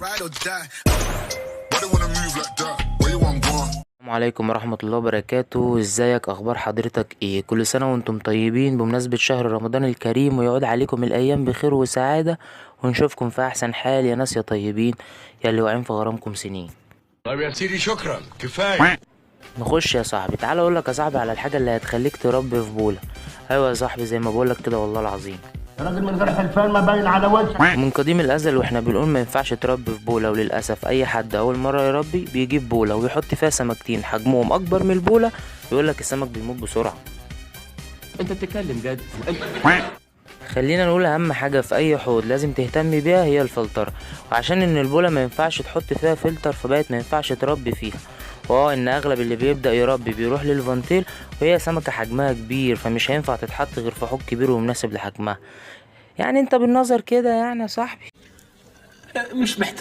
السلام عليكم ورحمة الله وبركاته. ازيك؟ اخبار حضرتك ايه؟ كل سنة وانتم طيبين بمناسبة شهر رمضان الكريم، ويعود عليكم الايام بخير وسعادة، ونشوفكم في احسن حال يا ناس يا طيبين يا اللي واقعين في غرامكم سنين. طيب يا سيدي شكرا كفايه. نخش يا صاحبي. تعال اقولك يا صاحبي على الحاجة اللي هتخليك تربي في بولا. ايوه يا صاحبي، زي ما بقولك كده والله العظيم. راجل من غير حلفان ما باين على وجهك. من قديم الازل واحنا بنقول ما ينفعش تربي في بولا، وللاسف اي حد اول مره يربي بيجيب بولا ويحط فيها سمكتين حجمهم اكبر من البولا، يقولك السمك بيموت بسرعه. انت بتتكلم جد؟ خلينا نقول اهم حاجه في اي حوض لازم تهتم بيها هي الفلتره، وعشان ان البولا ما ينفعش تحط فيها فلتر فبقت ما ينفعش تربي فيها. ان اغلب اللي بيبدا يربي بيروح للفانتيل، وهي سمكه حجمها كبير فمش هينفع تتحط غير في حوض كبير ومناسب لحجمها. يعني انت بالنظر كده يعني يا صاحبي مش محتاج.